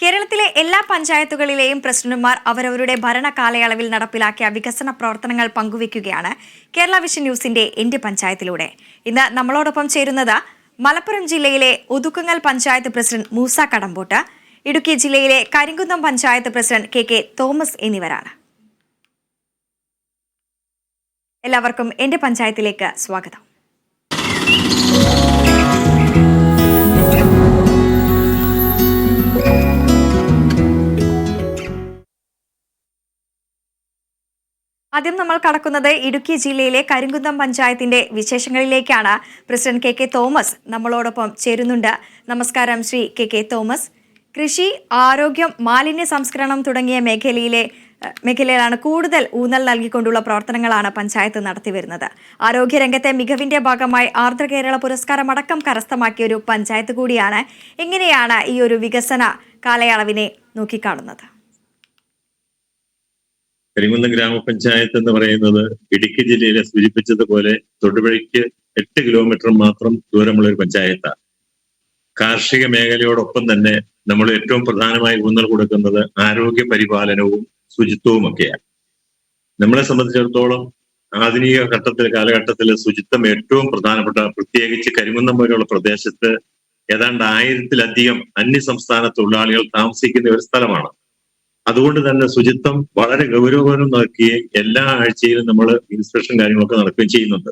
കേരളത്തിലെ എല്ലാ പഞ്ചായത്തുകളിലെയും പ്രസിഡന്റുമാർ അവരവരുടെ ഭരണ കാലയളവിൽ നടപ്പിലാക്കിയ വികസന പ്രവർത്തനങ്ങൾ പങ്കുവയ്ക്കുകയാണ് കേരള വിഷൻ ന്യൂസിന്റെ എന്റെ പഞ്ചായത്തിലൂടെ. ഇന്ന് നമ്മളോടൊപ്പം ചേരുന്നത് മലപ്പുറം ജില്ലയിലെ ഒതുക്കുങ്ങൽ പഞ്ചായത്ത് പ്രസിഡന്റ് മൂസ കടമ്പോട്ട്, ഇടുക്കി ജില്ലയിലെ Karimkunnam panchayat president K Thomas എന്നിവരാണ്. എല്ലാവർക്കും എന്റെ പഞ്ചായത്തിലേക്ക് സ്വാഗതം. ആദ്യം നമ്മൾ കടക്കുന്നത് ഇടുക്കി ജില്ലയിലെ കരിങ്കുന്നം പഞ്ചായത്തിന്റെ വിശേഷങ്ങളിലേക്കാണ്. പ്രസിഡന്റ് കെ തോമസ് നമ്മളോടൊപ്പം ചേരുന്നുണ്ട്. നമസ്കാരം ശ്രീ കെ തോമസ്. കൃഷി, ആരോഗ്യം, മാലിന്യ സംസ്കരണം തുടങ്ങിയ മേഖലയിലാണ് കൂടുതൽ ഊന്നൽ നൽകിക്കൊണ്ടുള്ള പ്രവർത്തനങ്ങളാണ് പഞ്ചായത്ത് നടത്തിവരുന്നത്. ആരോഗ്യരംഗത്തെ മികവിന്റെ ഭാഗമായി ആർദ്ര കേരള പുരസ്കാരം അടക്കം കരസ്ഥമാക്കിയ ഒരു പഞ്ചായത്ത് കൂടിയാണ്. എങ്ങനെയാണ് ഈ ഒരു വികസന കാലയളവിനെ നോക്കിക്കാണുന്നത്? കരിങ്കുന്നം ഗ്രാമപഞ്ചായത്ത് എന്ന് പറയുന്നത് ഇടുക്കി ജില്ലയിലെ സൂചിപ്പിച്ചതുപോലെ തൊടുപുഴയ്ക്ക് 8 കിലോമീറ്റർ മാത്രം ദൂരമുള്ള ഒരു പഞ്ചായത്താണ്. കാർഷിക മേഖലയോടൊപ്പം തന്നെ നമ്മൾ ഏറ്റവും പ്രധാനമായി ഊന്നൽ കൊടുക്കുന്നത് ആരോഗ്യ പരിപാലനവും ശുചിത്വവും ഒക്കെയാണ്. നമ്മളെ സംബന്ധിച്ചിടത്തോളം ആധുനിക കാലഘട്ടത്തിൽ ശുചിത്വം ഏറ്റവും പ്രധാനപ്പെട്ട, പ്രത്യേകിച്ച് കരിങ്കുന്നം പോലെയുള്ള പ്രദേശത്ത് ഏതാണ്ട് 1000-ലധികം അന്യസംസ്ഥാന തൊഴിലാളികൾ താമസിക്കുന്ന ഒരു സ്ഥലമാണ്. അതുകൊണ്ട് തന്നെ ശുചിത്വം വളരെ ഗൗരവപൂർവ്വം നോക്കുകയും എല്ലാ ആഴ്ചയിലും നമ്മൾ ഇൻസ്പെക്ഷൻ കാര്യങ്ങളൊക്കെ നടക്കുകയും ചെയ്യുന്നുണ്ട്.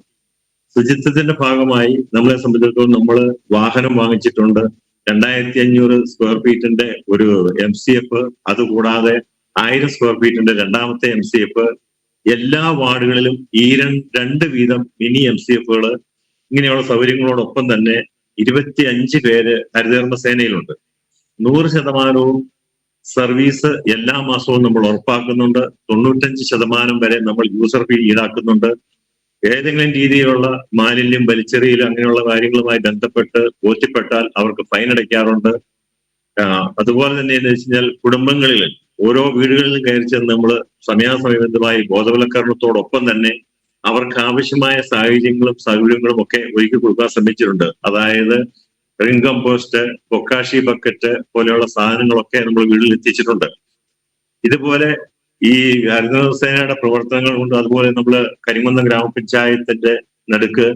ശുചിത്വത്തിന്റെ ഭാഗമായി നമ്മളെ സംബന്ധിച്ചിടത്തോളം നമ്മൾ വാഹനം വാങ്ങിച്ചിട്ടുണ്ട്. 2500 സ്ക്വയർ ഫീറ്റിന്റെ ഒരു MCF, അതുകൂടാതെ 1000 സ്ക്വയർ ഫീറ്റിന്റെ രണ്ടാമത്തെ MCF, എല്ലാ വാർഡുകളിലും ഈ രണ്ട് വീതം മിനി MCFകൾ, ഇങ്ങനെയുള്ള സൗകര്യങ്ങളോടൊപ്പം തന്നെ 25 പേര് ഹരിതകർമ്മ സേനയിലുണ്ട്. 100% സർവീസ് എല്ലാ മാസവും നമ്മൾ ഉറപ്പാക്കുന്നുണ്ട്. 95% വരെ നമ്മൾ യൂസർ ഫീ ഈടാക്കുന്നുണ്ട്. ഏതെങ്കിലും രീതിയിലുള്ള മാലിന്യം വലിച്ചെറിയലും അങ്ങനെയുള്ള കാര്യങ്ങളുമായി ബന്ധപ്പെട്ട് ബോധ്യപ്പെട്ടാൽ അവർക്ക് ഫൈൻ അടയ്ക്കാറുണ്ട്. അതുപോലെ തന്നെ എന്ന് വെച്ച് കഴിഞ്ഞാൽ കുടുംബങ്ങളിൽ ഓരോ വീടുകളിലും കയറി ചെന്ന് നമ്മൾ സമയാസമയബന്ധമായി ബോധവൽക്കരണത്തോടൊപ്പം തന്നെ അവർക്ക് ആവശ്യമായ സാഹചര്യങ്ങളും സൗകര്യങ്ങളും ഒക്കെ ഒരുക്കി കൊടുക്കാൻ ശ്രമിച്ചിട്ടുണ്ട്. അതായത് റിംഗ് കമ്പോസ്റ്റ്, ബൊക്കാഷി ബക്കറ്റ് പോലെയുള്ള സാധനങ്ങളൊക്കെ നമ്മൾ വീട്ടിൽ എത്തിച്ചിട്ടുണ്ട്. ഇതുപോലെ ഈ ഹരിതകർമ്മസേനയുടെ പ്രവർത്തനങ്ങൾ കൊണ്ട്, അതുപോലെ നമ്മൾ കരിങ്കുന്നം ഗ്രാമപഞ്ചായത്തിന്റെ നടുക്ക്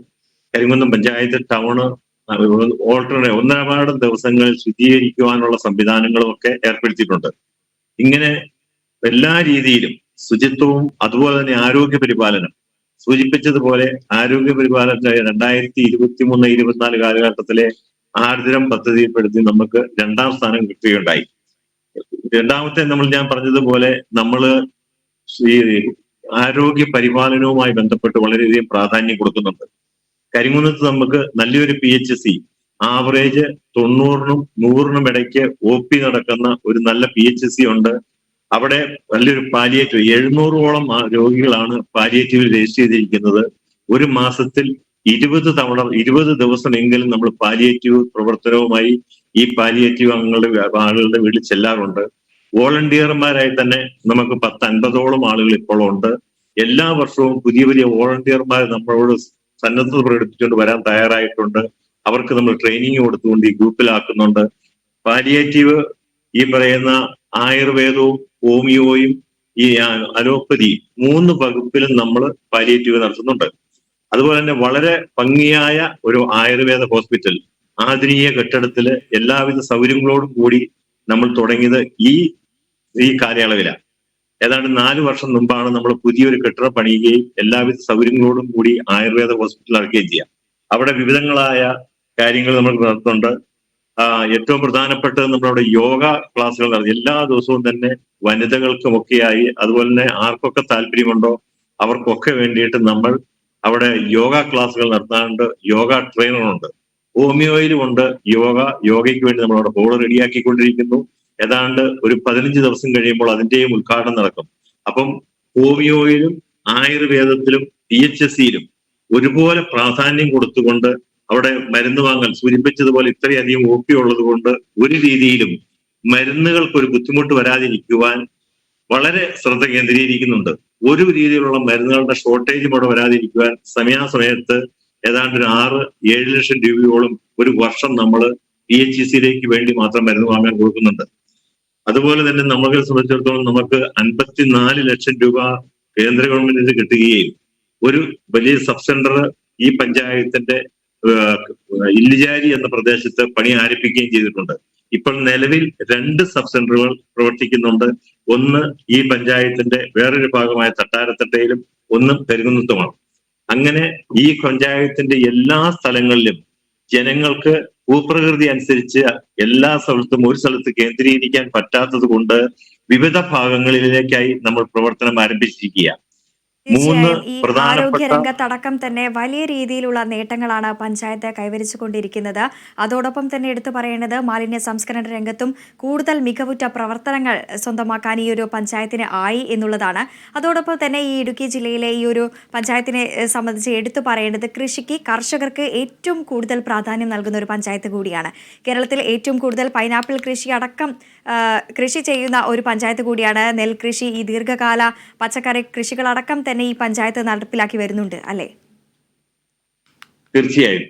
കരിങ്കുന്നം പഞ്ചായത്ത് ടൗണ് ഒന്നരപാട് ദിവസങ്ങളിൽ ശുചീകരിക്കുവാനുള്ള സംവിധാനങ്ങളും ഒക്കെ ഏർപ്പെടുത്തിയിട്ടുണ്ട്. ഇങ്ങനെ എല്ലാ രീതിയിലും ശുചിത്വവും അതുപോലെ തന്നെ ആരോഗ്യ പരിപാലനം, സൂചിപ്പിച്ചതുപോലെ ആരോഗ്യ പരിപാലനത്തെ 2023-24 കാലഘട്ടത്തിലെ ആർദ്രം പദ്ധതിപ്പെടുത്തി നമുക്ക് 2ാം സ്ഥാനം കിട്ടുകയുണ്ടായി. രണ്ടാമത്തെ ഞാൻ പറഞ്ഞതുപോലെ നമ്മള് ഈ ആരോഗ്യ പരിപാലനവുമായി ബന്ധപ്പെട്ട് വളരെയധികം പ്രാധാന്യം കൊടുക്കുന്നുണ്ട്. കരിങ്കുന്നത്ത് നമുക്ക് നല്ലൊരു PHC, ആവറേജ് 90-നും 100-നും ഇടയ്ക്ക് OP നടക്കുന്ന ഒരു നല്ല PHC ഉണ്ട്. അവിടെ നല്ലൊരു പാലിയേറ്റീവ്, 700ഓളം രോഗികളാണ് പാലിയേറ്റീവിൽ രജിസ്റ്റർ ചെയ്തിരിക്കുന്നത്. ഒരു മാസത്തിൽ 20 ദിവസമെങ്കിലും നമ്മൾ പാലിയേറ്റീവ് പ്രവർത്തനവുമായി ഈ പാലിയേറ്റീവ് ആളുകളുടെ വീട്ടിൽ ചെല്ലാറുണ്ട്. വോളണ്ടിയർമാരായി തന്നെ നമുക്ക് 10-50ഓളം ആളുകൾ ഇപ്പോൾ ഉണ്ട്. എല്ലാ വർഷവും പുതിയ വോളണ്ടിയർമാർ നമ്മളോട് സന്നദ്ധത പ്രകടിപ്പിച്ചുകൊണ്ട് വരാൻ തയ്യാറായിട്ടുണ്ട്. അവർക്ക് നമ്മൾ ട്രെയിനിങ് കൊടുത്തുകൊണ്ട് ഈ ഗ്രൂപ്പിലാക്കുന്നുണ്ട്. പാലിയേറ്റീവ് ഈ പറയുന്ന ആയുർവേദവും ഹോമിയോയും ഈ അലോപ്പതിയും 3 വകുപ്പിലും നമ്മൾ പാലിയേറ്റീവ് നടത്തുന്നുണ്ട്. അതുപോലെ തന്നെ വളരെ ഭംഗിയായ ഒരു ആയുർവേദ ഹോസ്പിറ്റൽ ആധുനിക കെട്ടിടത്തില് എല്ലാവിധ സൗകര്യങ്ങളോടും കൂടി നമ്മൾ തുടങ്ങിയത് ഈ കാലയളവിലാണ്. ഏതാണ്ട് 4 വർഷം മുമ്പാണ് നമ്മൾ പുതിയൊരു കെട്ടിടം പണിയുകയും എല്ലാവിധ സൗകര്യങ്ങളോടും കൂടി ആയുർവേദ ഹോസ്പിറ്റൽ നടക്കുകയും ചെയ്യാം. അവിടെ വിവിധങ്ങളായ കാര്യങ്ങൾ നമ്മൾ നടത്തുന്നുണ്ട്. ഏറ്റവും പ്രധാനപ്പെട്ടത് നമ്മളവിടെ യോഗ ക്ലാസ്സുകൾ നടത്തി എല്ലാ ദിവസവും തന്നെ വനിതകൾക്കുമൊക്കെയായി, അതുപോലെ തന്നെ ആർക്കൊക്കെ താല്പര്യമുണ്ടോ അവർക്കൊക്കെ വേണ്ടിയിട്ട് നമ്മൾ അവിടെ യോഗ ക്ലാസ്സുകൾ നടത്താറുണ്ട്. യോഗ ട്രെയിനറുണ്ട്. ഹോമിയോയിലും ഉണ്ട് യോഗയ്ക്ക് വേണ്ടി നമ്മൾ അവിടെ ഹോള് റെഡിയാക്കിക്കൊണ്ടിരിക്കുന്നു. ഏതാണ്ട് ഒരു 15 ദിവസം കഴിയുമ്പോൾ അതിന്റെയും ഉദ്ഘാടനം നടക്കും. അപ്പം ഹോമിയോയിലും ആയുർവേദത്തിലും PHSയിലും ഒരുപോലെ പ്രാധാന്യം കൊടുത്തുകൊണ്ട് അവിടെ മരുന്ന് വാങ്ങൽ, സൂചിപ്പിച്ചതുപോലെ ഇത്രയധികം OP ഉള്ളത് കൊണ്ട് ഒരു രീതിയിലും മരുന്നുകൾക്കൊരു ബുദ്ധിമുട്ട് വരാതിരിക്കുവാൻ വളരെ ശ്രദ്ധ കേന്ദ്രീകരിക്കുന്നുണ്ട്. ഒരു രീതിയിലുള്ള മരുന്നുകളുടെ ഷോർട്ടേജും അവിടെ വരാതിരിക്കുവാൻ സമയാസമയത്ത് ഏതാണ്ട് ഒരു 6-7 ലക്ഷം രൂപയോളം ഒരു വർഷം നമ്മൾ PHCയിലേക്ക് വേണ്ടി മാത്രം മരുന്ന് വാങ്ങാൻ കൊടുക്കുന്നുണ്ട്. അതുപോലെ തന്നെ നമ്മളെ സംബന്ധിച്ചിടത്തോളം നമുക്ക് 54 ലക്ഷം രൂപ കേന്ദ്ര ഗവൺമെന്റിന് കിട്ടുകയും ഒരു വലിയ സബ് സെന്റർ ഈ പഞ്ചായത്തിന്റെ ഇല്ലിജാരി എന്ന പ്രദേശത്ത് പണി ആരംഭിക്കുകയും ചെയ്തിട്ടുണ്ട്. ഇപ്പോൾ നിലവിൽ 2 സബ് സെന്ററുകൾ പ്രവർത്തിക്കുന്നുണ്ട്. ഒന്ന് ഈ പഞ്ചായത്തിന്റെ വേറൊരു ഭാഗമായ തട്ടാരത്തട്ടയിലും ഒന്ന് പെരുകുന്നത്തുമാണ്. അങ്ങനെ ഈ പഞ്ചായത്തിന്റെ എല്ലാ സ്ഥലങ്ങളിലും ജനങ്ങൾക്ക് ഭൂപ്രകൃതി അനുസരിച്ച് എല്ലാ സ്ഥലത്തും ഒരു സ്ഥലത്ത് കേന്ദ്രീകരിക്കാൻ പറ്റാത്തത് കൊണ്ട് വിവിധ ഭാഗങ്ങളിലേക്കായി നമ്മൾ പ്രവർത്തനം ആരംഭിച്ചിരിക്കുക. 3 തീർച്ചയായും ഈ ആരോഗ്യ പ്രധാനപ്പെട്ട രംഗത്തടക്കം തന്നെ വലിയ രീതിയിലുള്ള നേട്ടങ്ങളാണ് പഞ്ചായത്ത് കൈവരിച്ചുകൊണ്ടിരിക്കുന്നത്. അതോടൊപ്പം തന്നെ എടുത്തു പറയേണ്ടത് മാലിന്യ സംസ്കരണ രംഗത്തും കൂടുതൽ മികവുറ്റ പ്രവർത്തനങ്ങൾ സ്വന്തമാക്കാൻ ഈ ഒരു പഞ്ചായത്തിന് ആയി എന്നുള്ളതാണ്. അതോടൊപ്പം തന്നെ ഈ ഇടുക്കി ജില്ലയിലെ ഈ ഒരു പഞ്ചായത്തിനെ സംബന്ധിച്ച് എടുത്തു പറയേണ്ടത് കൃഷിക്ക് കർഷകർക്ക് ഏറ്റവും കൂടുതൽ പ്രാധാന്യം നൽകുന്ന ഒരു പഞ്ചായത്ത് കൂടിയാണ്. കേരളത്തിൽ ഏറ്റവും കൂടുതൽ പൈനാപ്പിൾ കൃഷി അടക്കം കൃഷി ചെയ്യുന്ന ഒരു പഞ്ചായത്ത് കൂടിയാണ്. നെൽകൃഷി, ഈ ദീർഘകാല പച്ചക്കറി കൃഷികളടക്കം തന്നെ ഈ പഞ്ചായത്ത് നടപ്പിലാക്കി വരുന്നുണ്ട് അല്ലേ? തീർച്ചയായും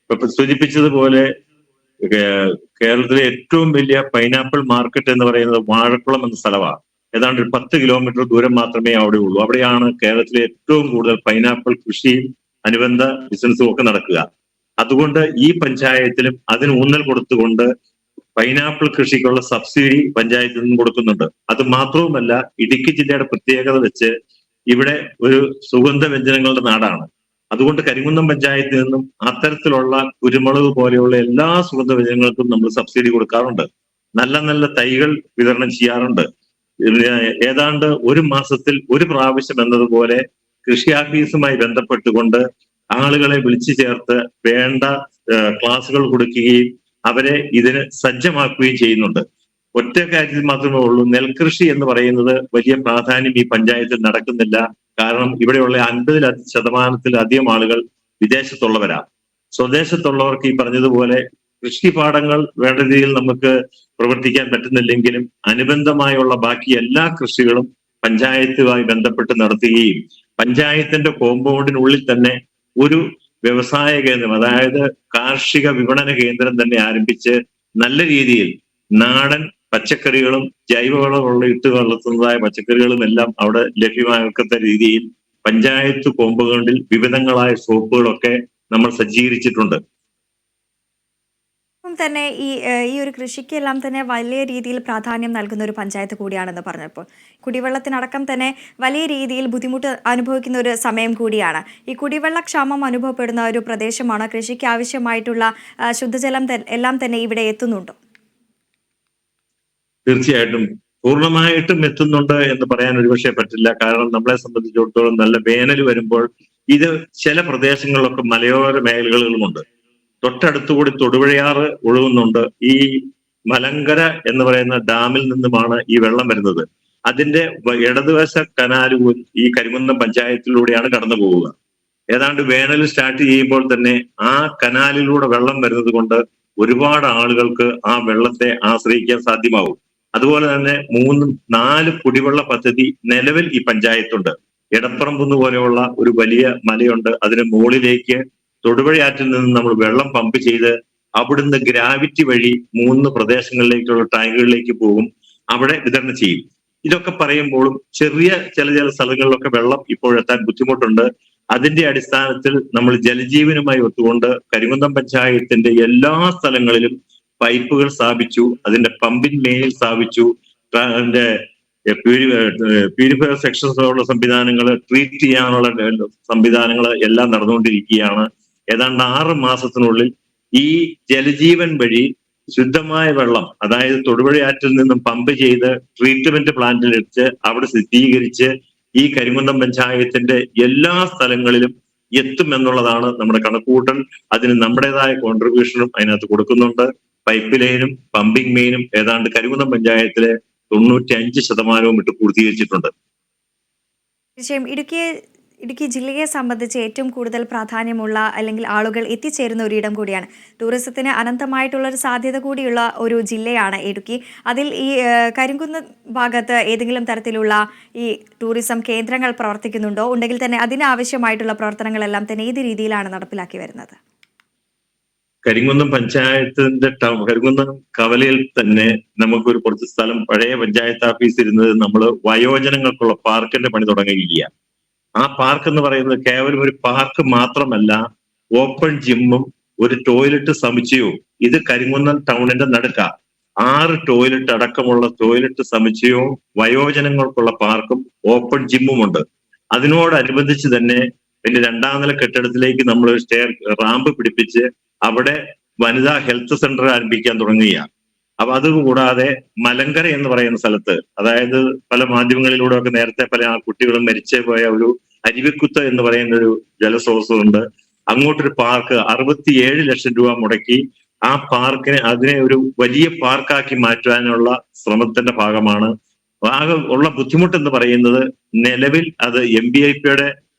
ഇപ്പൊ സൂചിപ്പിച്ചതുപോലെ കേരളത്തിലെ ഏറ്റവും വലിയ പൈനാപ്പിൾ മാർക്കറ്റ് എന്ന് പറയുന്നത് വാഴക്കുളം എന്ന സ്ഥലമാണ്. ഏതാണ്ട് 10 കിലോമീറ്റർ ദൂരം മാത്രമേ അവിടെ ഉള്ളൂ. അവിടെയാണ് കേരളത്തിലെ ഏറ്റവും കൂടുതൽ പൈനാപ്പിൾ കൃഷിയും അനുബന്ധ ബിസിനസ്സും ഒക്കെ നടക്കുക. അതുകൊണ്ട് ഈ പഞ്ചായത്തിലും അതിന് ഊന്നൽ കൊടുത്തുകൊണ്ട് പൈനാപ്പിൾ കൃഷിക്കുള്ള സബ്സിഡി പഞ്ചായത്തിൽ നിന്നും കൊടുക്കുന്നുണ്ട്. അത് മാത്രവുമല്ല, ഇടുക്കി ജില്ലയുടെ പ്രത്യേകത വെച്ച് ഇവിടെ ഒരു സുഗന്ധ വ്യഞ്ജനങ്ങളുടെ നാടാണ്. അതുകൊണ്ട് കരിങ്കുന്നം പഞ്ചായത്തിൽ നിന്നും അത്തരത്തിലുള്ള കുരുമുളക് പോലെയുള്ള എല്ലാ സുഗന്ധ വ്യഞ്ജനങ്ങൾക്കും നമ്മൾ സബ്സിഡി കൊടുക്കാറുണ്ട്. നല്ല നല്ല തൈകൾ വിതരണം ചെയ്യാറുണ്ട്. ഏതാണ്ട് ഒരു മാസത്തിൽ ഒരു പ്രാവശ്യം എന്നതുപോലെ കൃഷി ഓഫീസുമായി ബന്ധപ്പെട്ടുകൊണ്ട് ആളുകളെ വിളിച്ചു ചേർത്ത് വേണ്ട ക്ലാസുകൾ കൊടുക്കുകയും അവരെ ഇതിന് സജ്ജമാക്കുകയും ചെയ്യുന്നുണ്ട്. ഒറ്റ കാര്യത്തിൽ മാത്രമേ ഉള്ളൂ, നെൽകൃഷി എന്ന് പറയുന്നത് വലിയ പ്രാധാന്യം ഈ പഞ്ചായത്തിൽ നടക്കുന്നില്ല. കാരണം ഇവിടെയുള്ള 50% ആളുകൾ വിദേശത്തുള്ളവരാ. സ്വദേശത്തുള്ളവർക്ക് ഈ പറഞ്ഞതുപോലെ കൃഷിപാടങ്ങൾ വേണ്ട രീതിയിൽ നമുക്ക് പ്രവർത്തിക്കാൻ പറ്റുന്നില്ലെങ്കിലും അനുബന്ധമായുള്ള ബാക്കി എല്ലാ കൃഷികളും പഞ്ചായത്തുമായി ബന്ധപ്പെട്ട് നടത്തുകയും പഞ്ചായത്തിന്റെ കോമ്പൗണ്ടിനുള്ളിൽ തന്നെ ഒരു വ്യവസായ കേന്ദ്രം, അതായത് കാർഷിക വിപണന കേന്ദ്രം തന്നെ ആരംഭിച്ച് നല്ല രീതിയിൽ നാടൻ പച്ചക്കറികളും ജൈവവളമുള്ള ഇട്ട് വളർത്തുന്നതായ പച്ചക്കറികളും എല്ലാം അവിടെ ലഭ്യമാക്കത്ത രീതിയിൽ പഞ്ചായത്ത് കോമ്പൗണ്ടിൽ വിവിധങ്ങളായ ഷോപ്പുകളൊക്കെ നമ്മൾ സജ്ജീകരിച്ചിട്ടുണ്ട്. തന്നെ ഈ ഒരു കൃഷിക്കെല്ലാം തന്നെ വലിയ രീതിയിൽ പ്രാധാന്യം നൽകുന്ന ഒരു പഞ്ചായത്ത് കൂടിയാണെന്ന് പറഞ്ഞപ്പോൾ കുടിവെള്ളത്തിനടക്കം തന്നെ വലിയ രീതിയിൽ ബുദ്ധിമുട്ട് അനുഭവിക്കുന്ന ഒരു സമയം കൂടിയാണ്. ഈ കുടിവെള്ളക്ഷാമം അനുഭവപ്പെടുന്ന ഒരു പ്രദേശമാണ്. കൃഷിക്ക് ആവശ്യമായിട്ടുള്ള ശുദ്ധജലം എല്ലാം തന്നെ ഇവിടെ എത്തുന്നുണ്ടോ? തീർച്ചയായിട്ടും പൂർണ്ണമായിട്ടും എത്തുന്നുണ്ട് എന്ന് പറയാൻ ഒരുപക്ഷെ പറ്റില്ല. കാരണം നമ്മളെ സംബന്ധിച്ചിടത്തോളം നല്ല വേനൽ വരുമ്പോൾ ഇത് ചില പ്രദേശങ്ങളിലൊക്കെ മലയോര മേഖലകളുമുണ്ട്. തൊട്ടടുത്തുകൂടി തൊടുപുഴയാറ് ഒഴുകുന്നുണ്ട്. ഈ മലങ്കര എന്ന് പറയുന്ന ഡാമിൽ നിന്നുമാണ് ഈ വെള്ളം വരുന്നത്. അതിന്റെ ഇടതുവശ കനാല് ഈ കരിങ്കുന്നം പഞ്ചായത്തിലൂടെയാണ് കടന്നു പോവുക. ഏതാണ്ട് വേനൽ സ്റ്റാർട്ട് ചെയ്യുമ്പോൾ തന്നെ ആ കനാലിലൂടെ വെള്ളം വരുന്നത് കൊണ്ട് ഒരുപാട് ആളുകൾക്ക് ആ വെള്ളത്തെ ആശ്രയിക്കാൻ സാധ്യമാവും. അതുപോലെ തന്നെ 3-4 കുടിവെള്ള പദ്ധതി നിലവിൽ ഈ പഞ്ചായത്തുണ്ട്. എടപ്പറമ്പുന്ന് പോലെയുള്ള ഒരു വലിയ മലയുണ്ട്. അതിന് മുകളിലേക്ക് തൊടുപുഴയാറ്റിൽ നിന്ന് നമ്മൾ വെള്ളം പമ്പ് ചെയ്ത് അവിടുന്ന് ഗ്രാവിറ്റി വഴി 3 പ്രദേശങ്ങളിലേക്കുള്ള ടാങ്കുകളിലേക്ക് പോകും. അവിടെ വിതരണം ചെയ്യും. ഇതൊക്കെ പറയുമ്പോഴും ചെറിയ ചില സ്ഥലങ്ങളിലൊക്കെ വെള്ളം ഇപ്പോഴെത്താൻ ബുദ്ധിമുട്ടുണ്ട്. അതിന്റെ അടിസ്ഥാനത്തിൽ നമ്മൾ ജലജീവനുമായി ഒത്തുകൊണ്ട് കരിങ്കുന്നം പഞ്ചായത്തിന്റെ എല്ലാ സ്ഥലങ്ങളിലും പൈപ്പുകൾ സ്ഥാപിച്ചു. അതിന്റെ പമ്പിംഗ് മെയിൻ സ്ഥാപിച്ചു. അതിന്റെ പ്യൂരിഫയർ സെക്ഷൻസുള്ള സംവിധാനങ്ങൾ, ട്രീറ്റ് ചെയ്യാനുള്ള സംവിധാനങ്ങൾ എല്ലാം നടന്നുകൊണ്ടിരിക്കുകയാണ്. ഏതാണ്ട് 6 മാസത്തിനുള്ളിൽ ഈ ജലജീവൻ വഴി ശുദ്ധമായ വെള്ളം, അതായത് തൊടുപുഴയാറ്റിൽ നിന്നും പമ്പ് ചെയ്ത് ട്രീറ്റ്മെന്റ് പ്ലാന്റിലെടുത്ത് അവിടെ സ്ഥിരീകരിച്ച് ഈ കരിങ്കുന്നം പഞ്ചായത്തിന്റെ എല്ലാ സ്ഥലങ്ങളിലും എത്തുമെന്നുള്ളതാണ് നമ്മുടെ കണക്കുകൂട്ടൽ. അതിന് നമ്മുടേതായ കോൺട്രിബ്യൂഷനും അതിനകത്ത് കൊടുക്കുന്നുണ്ട്. പൈപ്പ് ലൈനും പമ്പിംഗ് മെയിനും ഏതാണ്ട് കരിങ്കുന്നം പഞ്ചായത്തിലെ 95% ഇട്ട് പൂർത്തീകരിച്ചിട്ടുണ്ട്. തീർച്ചയായും ഇടുക്കി ജില്ലയെ സംബന്ധിച്ച് ഏറ്റവും കൂടുതൽ പ്രാധാന്യമുള്ള അല്ലെങ്കിൽ ആളുകൾ എത്തിച്ചേരുന്ന ഒരിടം കൂടിയാണ്. ടൂറിസത്തിന് അനന്തമായിട്ടുള്ള ഒരു സാധ്യത കൂടിയുള്ള ഒരു ജില്ലയാണ് ഇടുക്കി. അതിൽ ഈ കരിങ്കുന്നം ഭാഗത്ത് ഏതെങ്കിലും തരത്തിലുള്ള ഈ ടൂറിസം കേന്ദ്രങ്ങൾ പ്രവർത്തിക്കുന്നുണ്ടോ? ഉണ്ടെങ്കിൽ തന്നെ അതിനാവശ്യമായിട്ടുള്ള പ്രവർത്തനങ്ങളെല്ലാം തന്നെ ഏത് രീതിയിലാണ് നടപ്പിലാക്കി വരുന്നത്? കരിങ്കുന്നം പഞ്ചായത്തിന്റെ കരിങ്കുന്നം കവലയിൽ തന്നെ നമുക്കൊരു കുറച്ച് സ്ഥലം പഴയ പഞ്ചായത്ത് ഓഫീസ് ഇരുന്നത് നമ്മൾ വയോജനങ്ങൾക്കുള്ള പാർക്കിന്റെ പണി തുടങ്ങുകയാണ്. ആ പാർക്ക് എന്ന് പറയുന്നത് കേവലം ഒരു പാർക്ക് മാത്രമല്ല, ഓപ്പൺ ജിമ്മും ഒരു ടോയ്ലറ്റ് സമുച്ചയവും. ഇത് കരിങ്കുന്നം ടൗണിന്റെ നടുക്ക 6 ടോയ്ലറ്റ് അടക്കമുള്ള ടോയ്ലറ്റ് സമുച്ചയവും വയോജനങ്ങൾക്കുള്ള പാർക്കും ഓപ്പൺ ജിമ്മും ഉണ്ട്. അതിനോടനുബന്ധിച്ച് തന്നെ പിന്നെ 2ാം നില കെട്ടിടത്തിലേക്ക് നമ്മൾ റാമ്പ് പിടിപ്പിച്ച് അവിടെ വനിതാ ഹെൽത്ത് സെന്റർ ആരംഭിക്കാൻ തുടങ്ങുകയാണ്. അപ്പൊ അതുകൂടാതെ മലങ്കര എന്ന് പറയുന്ന സ്ഥലത്ത്, അതായത് പല മാധ്യമങ്ങളിലൂടെ ഒക്കെ നേരത്തെ പല കുട്ടികളും മരിച്ചു പോയ ഒരു അരുവിക്കുത്ത് എന്ന് പറയുന്ന ഒരു ജലസ്രോതസ്സുണ്ട്. അങ്ങോട്ടൊരു പാർക്ക് 67 ലക്ഷം രൂപ മുടക്കി ആ അതിനെ ഒരു വലിയ പാർക്കാക്കി മാറ്റാനുള്ള ശ്രമത്തിന്റെ ഭാഗമാണ്. ആകെ ഉള്ള ബുദ്ധിമുട്ടെന്ന് പറയുന്നത്, നിലവിൽ അത് MBIPയുടെ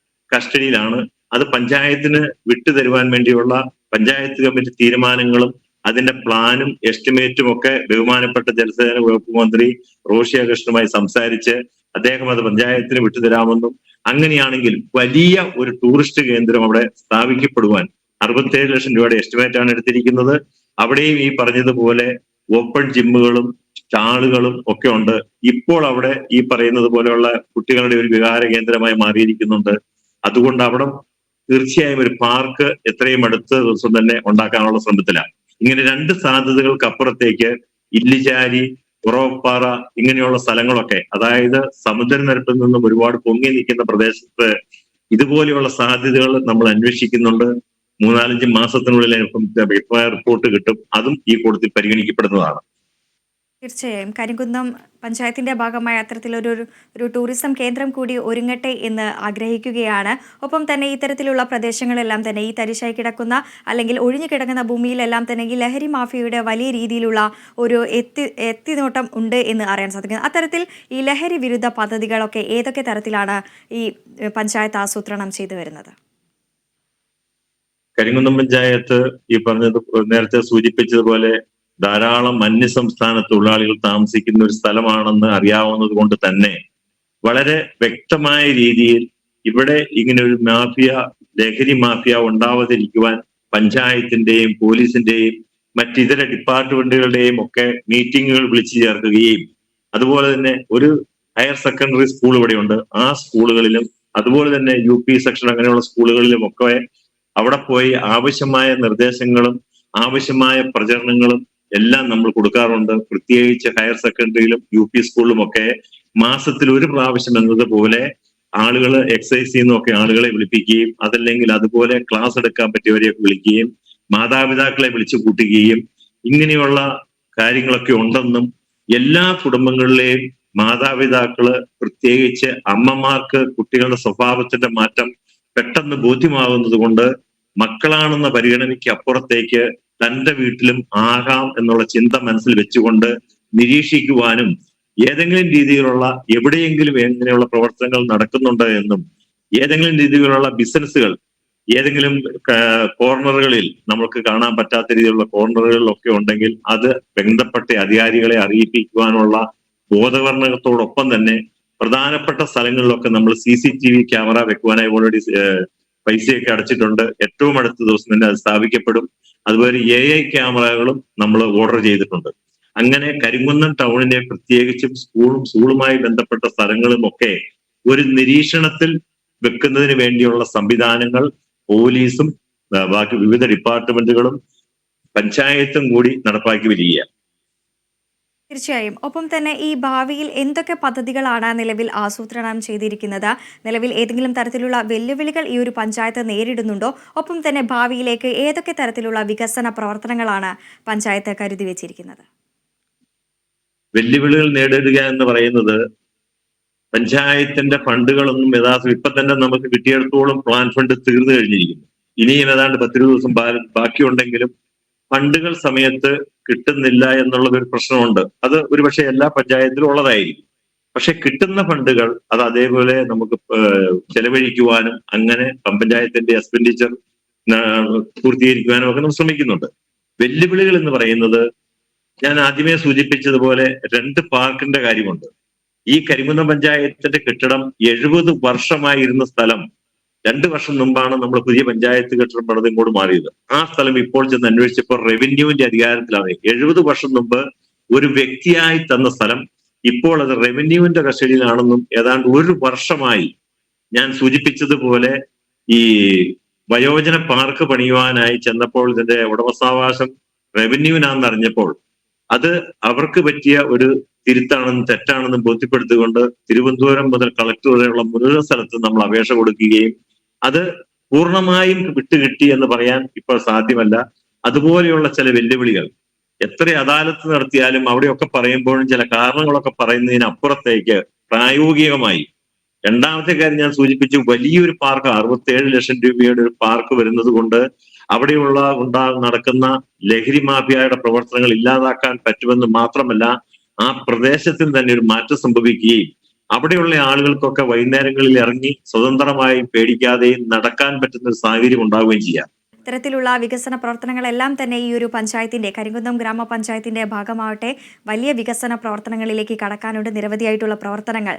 കസ്റ്റഡിയിലാണ്. അത് പഞ്ചായത്തിന് വിട്ടുതരുവാൻ വേണ്ടിയുള്ള പഞ്ചായത്ത് കമ്മിറ്റി തീരുമാനങ്ങളും അതിന്റെ പ്ലാനും എസ്റ്റിമേറ്റും ഒക്കെ ബഹുമാനപ്പെട്ട ജലസേന വകുപ്പ് മന്ത്രി റോഷി അഗസ്റ്റിനുമായി സംസാരിച്ച് അദ്ദേഹം അത് പഞ്ചായത്തിന് വിട്ടുതരാമെന്നും, അങ്ങനെയാണെങ്കിൽ വലിയ ഒരു ടൂറിസ്റ്റ് കേന്ദ്രം അവിടെ സ്ഥാപിക്കപ്പെടുവാൻ 67 ലക്ഷം രൂപയുടെ എസ്റ്റിമേറ്റ് ആണ് എടുത്തിരിക്കുന്നത്. അവിടെയും ഈ പറഞ്ഞതുപോലെ ഓപ്പൺ ജിമ്മുകളും സ്റ്റാളുകളും ഒക്കെ ഉണ്ട്. ഇപ്പോൾ അവിടെ ഈ പറയുന്നത് പോലെയുള്ള കുട്ടികളുടെ ഒരു വികാര കേന്ദ്രമായി മാറിയിരിക്കുന്നുണ്ട്. അതുകൊണ്ട് അവിടെ തീർച്ചയായും ഒരു പാർക്ക് എത്രയും അടുത്ത ദിവസം തന്നെ ഉണ്ടാക്കാനുള്ള ശ്രമത്തിലാണ്. ഇങ്ങനെ 2 സാധ്യതകൾക്ക് അപ്പുറത്തേക്ക് ഇല്ലിചാരി, ഉറവപ്പാറ ഇങ്ങനെയുള്ള സ്ഥലങ്ങളൊക്കെ, അതായത് സമുദ്രനിരപ്പിൽ നിന്നും ഒരുപാട് പൊങ്ങി നിൽക്കുന്ന പ്രദേശത്ത് ഇതുപോലെയുള്ള സാധ്യതകൾ നമ്മൾ അന്വേഷിക്കുന്നുണ്ട്. 3-4 മാസത്തിനുള്ളിൽ റിപ്പോർട്ട് കിട്ടും. അതും ഈ കൂട്ടത്തിൽ പരിഗണിക്കപ്പെടുന്നതാണ്. തീർച്ചയായും കരിങ്കുന്നം പഞ്ചായത്തിന്റെ ഭാഗമായ അത്തരത്തിലൊരു ടൂറിസം കേന്ദ്രം കൂടി ഒരുങ്ങട്ടെ എന്ന് ആഗ്രഹിക്കുകയാണ്. ഒപ്പം തന്നെ ഇത്തരത്തിലുള്ള പ്രദേശങ്ങളെല്ലാം തന്നെ ഈ തരിശായി കിടക്കുന്ന അല്ലെങ്കിൽ ഒഴിഞ്ഞു കിടക്കുന്ന ഭൂമിയിലെല്ലാം തന്നെ ഈ ലഹരി മാഫിയയുടെ വലിയ രീതിയിലുള്ള ഒരു എത്തിനോട്ടം ഉണ്ട് എന്ന് അറിയാൻ സാധിക്കുന്നത്. അത്തരത്തിൽ ഈ ലഹരി വിരുദ്ധ പദ്ധതികളൊക്കെ ഏതൊക്കെ തരത്തിലാണ് ഈ പഞ്ചായത്ത് ആസൂത്രണം ചെയ്തു വരുന്നത്? കരിങ്കുന്നം പഞ്ചായത്ത് ഈ പറഞ്ഞത് നേരത്തെ സൂചിപ്പിച്ചതുപോലെ ധാരാളം അന്യസംസ്ഥാന തൊഴിലാളികൾ താമസിക്കുന്ന ഒരു സ്ഥലമാണെന്ന് അറിയാവുന്നത് കൊണ്ട് തന്നെ വളരെ വ്യക്തമായ രീതിയിൽ ഇവിടെ ഇങ്ങനെ ഒരു മാഫിയ, ലഹരി മാഫിയ ഉണ്ടാവാതിരിക്കുവാൻ പഞ്ചായത്തിന്റെയും പോലീസിന്റെയും മറ്റിതര ഡിപ്പാർട്ട്മെന്റുകളുടെയും ഒക്കെ മീറ്റിങ്ങുകൾ വിളിച്ചു ചേർക്കുകയും, അതുപോലെ തന്നെ ഒരു ഹയർ സെക്കൻഡറി സ്കൂൾ ഇവിടെയുണ്ട്, ആ സ്കൂളുകളിലും അതുപോലെ തന്നെ UP സെക്ഷൻ അങ്ങനെയുള്ള സ്കൂളുകളിലും ഒക്കെ അവിടെ പോയി ആവശ്യമായ നിർദ്ദേശങ്ങളും ആവശ്യമായ പ്രചരണങ്ങളും എല്ലാം നമ്മൾ കൊടുക്കാറുണ്ട്. പ്രത്യേകിച്ച് ഹയർ സെക്കൻഡറിയിലും UP സ്കൂളിലും ഒക്കെ മാസത്തിൽ 1 പ്രാവശ്യം എന്നതുപോലെ ആളുകൾ എക്സൈസിൽ നിന്നൊക്കെ ആളുകളെ വിളിപ്പിക്കുകയും, അതല്ലെങ്കിൽ അതുപോലെ ക്ലാസ് എടുക്കാൻ പറ്റിയവരെ വിളിക്കുകയും മാതാപിതാക്കളെ വിളിച്ചു കൂട്ടുകയും ഇങ്ങനെയുള്ള കാര്യങ്ങളൊക്കെ ഉണ്ടെന്നും, എല്ലാ കുടുംബങ്ങളിലെയും മാതാപിതാക്കള് പ്രത്യേകിച്ച് അമ്മമാർക്ക് കുട്ടികളുടെ സ്വഭാവത്തിന്റെ മാറ്റം പെട്ടെന്ന് ബോധ്യമാകുന്നത് കൊണ്ട് മക്കളാണെന്ന പരിഗണനയ്ക്ക് അപ്പുറത്തേക്ക് തന്റെ വീട്ടിലും ആകാം എന്നുള്ള ചിന്ത മനസ്സിൽ വെച്ചുകൊണ്ട് നിരീക്ഷിക്കുവാനും, ഏതെങ്കിലും രീതിയിലുള്ള എവിടെയെങ്കിലും എങ്ങനെയുള്ള പ്രവർത്തനങ്ങൾ നടക്കുന്നുണ്ട് എന്നും, ഏതെങ്കിലും രീതിയിലുള്ള ബിസിനസ്സുകൾ ഏതെങ്കിലും കോർണറുകളിൽ നമുക്ക് കാണാൻ പറ്റാത്ത രീതിയിലുള്ള കോർണറുകളിലൊക്കെ ഉണ്ടെങ്കിൽ അത് ബന്ധപ്പെട്ട അധികാരികളെ അറിയിപ്പിക്കുവാനുള്ള ബോധവൽക്കരണത്തോടൊപ്പം തന്നെ പ്രധാനപ്പെട്ട സ്ഥലങ്ങളിലൊക്കെ നമ്മൾ CCTV ക്യാമറ വെക്കുവാനായി ഓൾറെഡി പൈസയൊക്കെ അടച്ചിട്ടുണ്ട്. ഏറ്റവും അടുത്ത ദിവസം തന്നെ അത് സ്ഥാപിക്കപ്പെടും. അതുപോലെ AI ക്യാമറകളും നമ്മൾ ഓർഡർ ചെയ്തിട്ടുണ്ട്. അങ്ങനെ കരിങ്കുന്നം ടൗണിനെ പ്രത്യേകിച്ചും സ്കൂളുമായി ബന്ധപ്പെട്ട സ്ഥലങ്ങളും ഒക്കെ ഒരു നിരീക്ഷണത്തിൽ വെക്കുന്നതിന് വേണ്ടിയുള്ള സംവിധാനങ്ങൾ പോലീസും ബാക്കി വിവിധ ഡിപ്പാർട്ട്മെന്റുകളും പഞ്ചായത്തും കൂടി നടപ്പാക്കി വരികയാണ്. തീർച്ചയായും. ഒപ്പം തന്നെ ഈ ഭാവിയിൽ എന്തൊക്കെ പദ്ധതികളാണ് നിലവിൽ ആസൂത്രണം ചെയ്തിരിക്കുന്നത്? നിലവിൽ ഏതെങ്കിലും തരത്തിലുള്ള വെല്ലുവിളികൾ ഈ ഒരു പഞ്ചായത്ത് നേരിടുന്നുണ്ടോ? ഒപ്പം തന്നെ ഭാവിയിലേക്ക് ഏതൊക്കെ തരത്തിലുള്ള വികസന പ്രവർത്തനങ്ങളാണ് പഞ്ചായത്ത് കരുതി വെച്ചിരിക്കുന്നത്? വെല്ലുവിളികൾ നേരിടുക എന്ന് പറയുന്നത്, പഞ്ചായത്തിന്റെ ഫണ്ടുകളൊന്നും യഥാർത്ഥം ഇപ്പൊ തന്നെ നമുക്ക് കിട്ടിയിടത്തോളം പ്ലാൻ ഫണ്ട് തീർന്നു കഴിഞ്ഞിരിക്കുന്നു. ഇനിയും ഏതാണ്ട് 10-20 ദിവസം ബാക്കിയുണ്ടെങ്കിലും ഫണ്ടുകൾ സമയത്ത് കിട്ടുന്നില്ല എന്നുള്ളത് ഒരു പ്രശ്നമുണ്ട്. അത് ഒരുപക്ഷെ എല്ലാ പഞ്ചായത്തിലും ഉള്ളതായിരിക്കും. പക്ഷെ കിട്ടുന്ന ഫണ്ടുകൾ അത് അതേപോലെ നമുക്ക് ചെലവഴിക്കുവാനും അങ്ങനെ പഞ്ചായത്തിന്റെ എക്സ്പെൻഡിച്ചർ പൂർത്തീകരിക്കുവാനും ഒക്കെ നമ്മൾ ശ്രമിക്കുന്നുണ്ട്. വെല്ലുവിളികൾ എന്ന് പറയുന്നത് ഞാൻ ആദ്യമേ സൂചിപ്പിച്ചതുപോലെ 2 പാർക്കിന്റെ കാര്യമുണ്ട്. ഈ കരിങ്കുന്നം പഞ്ചായത്തിന്റെ കെട്ടിടം 70 വർഷമായിരുന്ന സ്ഥലം 2 വർഷം മുമ്പാണ് നമ്മൾ പുതിയ പഞ്ചായത്ത് കെട്ടിടം പണിത് ഇങ്ങോട്ട് മാറിയത്. ആ സ്ഥലം ഇപ്പോൾ ചെന്ന് അന്വേഷിച്ചപ്പോൾ റവന്യൂവിന്റെ അധികാരത്തിലാണ്. 70 വർഷം മുമ്പ് ഒരു വ്യക്തിയായി തന്ന സ്ഥലം ഇപ്പോൾ അത് റവന്യൂവിന്റെ കസ്റ്റഡിയിലാണെന്നും ഏതാണ്ട് 1 വർഷമായി ഞാൻ സൂചിപ്പിച്ചതുപോലെ ഈ വയോജന പാർക്ക് പണിയുവാനായി ചെന്നപ്പോൾ ഇതിന്റെ ഉടമസ്ഥാവകാശം റവന്യൂവിനാണെന്ന് അറിഞ്ഞപ്പോൾ അത് അവർക്ക് പറ്റിയ ഒരു തിരുത്താണെന്നും തെറ്റാണെന്നും ബോധ്യപ്പെടുത്തിക്കൊണ്ട് തിരുവനന്തപുരം മുതൽ കളക്ടർ വരെയുള്ള മുഴുവൻ സ്ഥലത്തും നമ്മൾ അപേക്ഷ കൊടുക്കുകയും അത് പൂർണ്ണമായും വിട്ടുകിട്ടി എന്ന് പറയാൻ ഇപ്പോൾ സാധ്യമല്ല. അതുപോലെയുള്ള ചില വെല്ലുവിളികൾ എത്ര അദാലത്ത് നടത്തിയാലും അവിടെയൊക്കെ പറയുമ്പോഴും ചില കാരണങ്ങളൊക്കെ പറയുന്നതിനപ്പുറത്തേക്ക് പ്രായോഗികമായി രണ്ടാമത്തെ കാര്യം ഞാൻ സൂചിപ്പിച്ചു, വലിയൊരു പാർക്ക് 67 ലക്ഷം രൂപയുടെ ഒരു പാർക്ക് വരുന്നത് കൊണ്ട് അവിടെയുള്ള നടക്കുന്ന ലഹരി മാഫിയയുടെ പ്രവർത്തനങ്ങൾ ഇല്ലാതാക്കാൻ പറ്റുമെന്ന് മാത്രമല്ല ആ പ്രദേശത്തിന് തന്നെ ഒരു മാറ്റം സംഭവിക്കുകയും അവിടെയുള്ള ആളുകൾക്കൊക്കെ വൈകുന്നേരങ്ങളിൽ ഇറങ്ങി സ്വതന്ത്രമായും പേടിക്കാതെയും നടക്കാൻ പറ്റുന്ന ഒരു സാഹചര്യം ഉണ്ടാവുകയും ചെയ്യാം. ഇത്തരത്തിലുള്ള വികസന പ്രവർത്തനങ്ങളെല്ലാം തന്നെ ഈ ഒരു പഞ്ചായത്തിന്റെ കരിങ്കുന്നം ഗ്രാമപഞ്ചായത്തിന്റെ ഭാഗമാവട്ടെ വലിയ വികസന പ്രവർത്തനങ്ങളിലേക്ക് കടക്കാനുണ്ട്. നിരവധിയായിട്ടുള്ള പ്രവർത്തനങ്ങൾ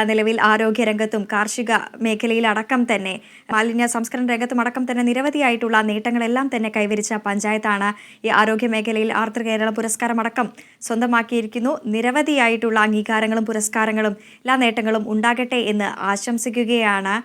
നിലവിൽ ആരോഗ്യരംഗത്തും കാർഷിക മേഖലയിലടക്കം തന്നെ മാലിന്യ സംസ്കരണ രംഗത്തും അടക്കം തന്നെ നിരവധിയായിട്ടുള്ള നേട്ടങ്ങളെല്ലാം തന്നെ കൈവരിച്ച പഞ്ചായത്താണ്. ഈ ആരോഗ്യ മേഖലയിൽ ആർദ്ര കേരള പുരസ്കാരം അടക്കം സ്വന്തമാക്കിയിരിക്കുന്നു. നിരവധിയായിട്ടുള്ള അംഗീകാരങ്ങളും പുരസ്കാരങ്ങളും എല്ലാ നേട്ടങ്ങളും ഉണ്ടാകട്ടെ എന്ന് ആശംസിക്കുകയാണ്.